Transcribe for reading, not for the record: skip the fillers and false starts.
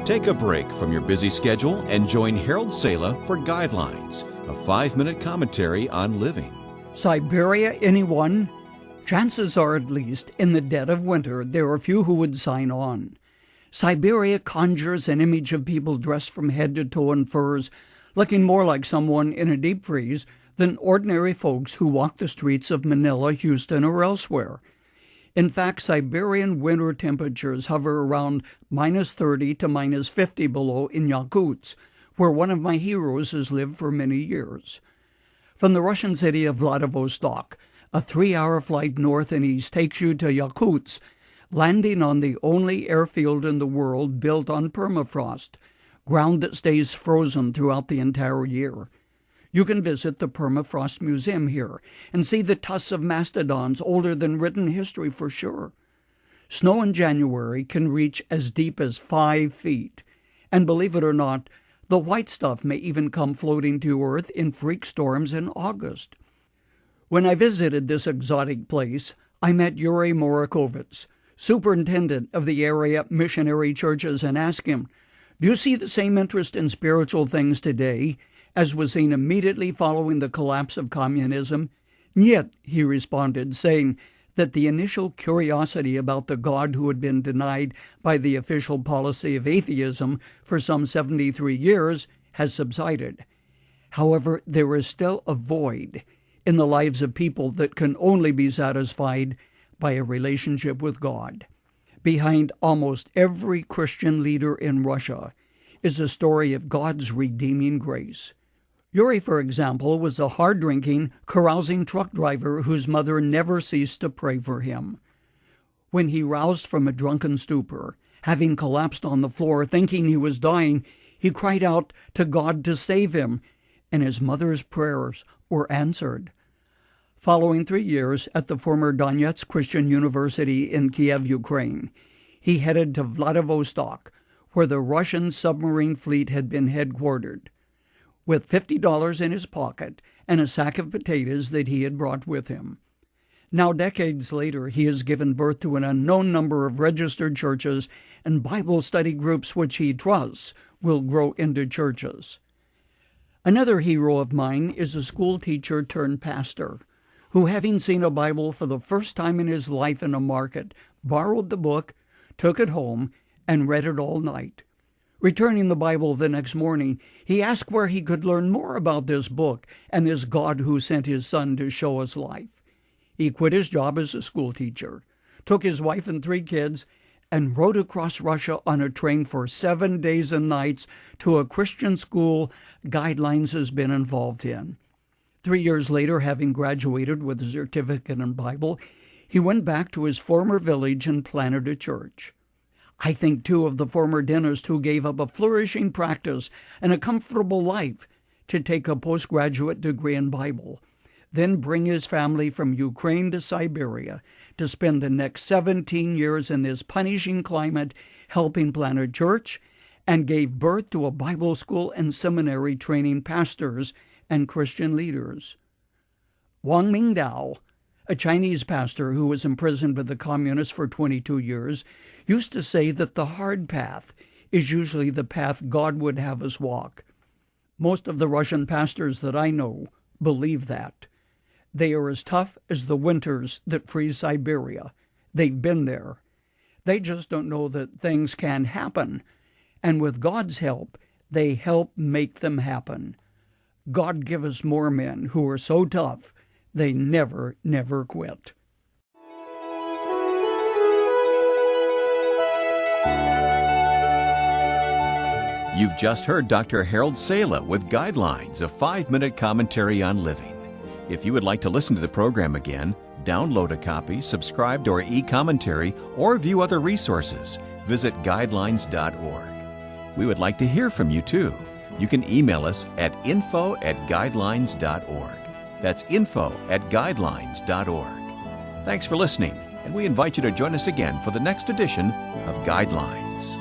Take a break from your busy schedule and join Harold Sala for Guidelines, a 5-minute commentary on living. Siberia, anyone? Chances are, at least, in the dead of winter, there are few who would sign on. Siberia conjures an image of people dressed from head to toe in furs, looking more like someone in a deep freeze than ordinary folks who walk the streets of Manila, Houston, or elsewhere. In fact, Siberian winter temperatures hover around -30 to -50 below in Yakutsk, where one of my heroes has lived for many years. From the Russian city of Vladivostok, a 3-hour flight north and east takes you to Yakutsk, landing on the only airfield in the world built on permafrost, ground that stays frozen throughout the entire year. You can visit the Permafrost Museum here and see the tusks of mastodons older than written history for sure. Snow in January can reach as deep as 5 feet. And believe it or not, the white stuff may even come floating to Earth in freak storms in August. When I visited this exotic place, I met Yuri Morakovitz, superintendent of the area missionary churches, and asked him, "Do you see the same interest in spiritual things today as was seen immediately following the collapse of communism?" "Yet," he responded, saying that the initial curiosity about the God who had been denied by the official policy of atheism for some 73 years has subsided. However, there is still a void in the lives of people that can only be satisfied by a relationship with God. Behind almost every Christian leader in Russia is a story of God's redeeming grace. Yuri, for example, was a hard-drinking, carousing truck driver whose mother never ceased to pray for him. When he roused from a drunken stupor, having collapsed on the floor thinking he was dying, he cried out to God to save him, and his mother's prayers were answered. Following 3 years at the former Donetsk Christian University in Kiev, Ukraine, he headed to Vladivostok, where the Russian submarine fleet had been headquartered, with $50 in his pocket and a sack of potatoes that he had brought with him. Now, decades later, he has given birth to an unknown number of registered churches and Bible study groups which he trusts will grow into churches. Another hero of mine is a school teacher turned pastor, who, having seen a Bible for the first time in his life in a market, borrowed the book, took it home, and read it all night. Returning the Bible the next morning, he asked where he could learn more about this book and this God who sent his Son to show us life. He quit his job as a school teacher, took his wife and 3 kids, and rode across Russia on a train for 7 days and nights to a Christian school Guidelines has been involved in. 3 years later, having graduated with a certificate in Bible, he went back to his former village and planted a church. I think, too, of the former dentist who gave up a flourishing practice and a comfortable life to take a postgraduate degree in Bible, then bring his family from Ukraine to Siberia to spend the next 17 years in this punishing climate helping plant a church, and gave birth to a Bible school and seminary training pastors and Christian leaders. Wang Mingdao, a Chinese pastor who was imprisoned with the communists for 22 years, used to say that the hard path is usually the path God would have us walk. Most of the Russian pastors that I know believe that. They are as tough as the winters that freeze Siberia. They've been there. They just don't know that things can happen, and with God's help, they help make them happen. God give us more men who are so tough they never quit. You've just heard Dr. Harold Sala with Guidelines, a 5-minute commentary on living. If you would like to listen to the program again, download a copy, subscribe to our e-commentary, or view other resources, visit guidelines.org. We would like to hear from you too. You can email us at info@guidelines.org. That's info@guidelines.org. Thanks for listening, and we invite you to join us again for the next edition of Guidelines.